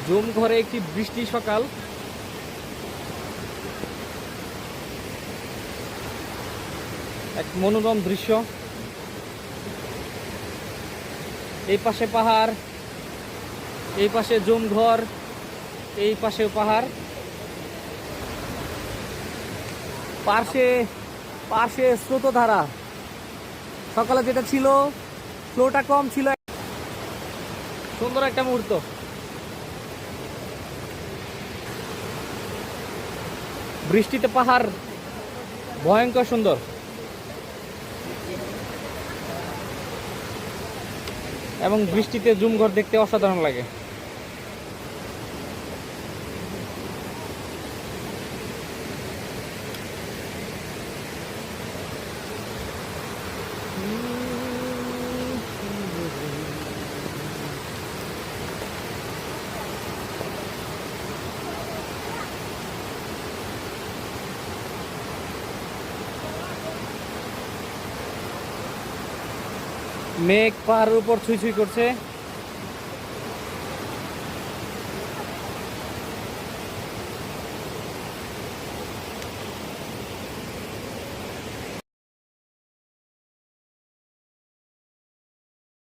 জুমঘরে একটি বৃষ্টি সকাল। এক মনোরম দৃশ্য। এই পাশে পাহাড়, এই পাশে জুমঘর, এই পাশেও পাহাড়, পাশে পাশে স্রোতধারা। সকালে যেটা ছিল ফ্লোটা কম ছিল। সুন্দর একটা মুহূর্ত। বৃষ্টিতে পাহাড় ভয়ঙ্কর সুন্দর এবং বৃষ্টিতে জুমঘর দেখতে অসাধারণ লাগে। মেঘ পাহাড়ের উপর ছুঁই ছুঁই করছে।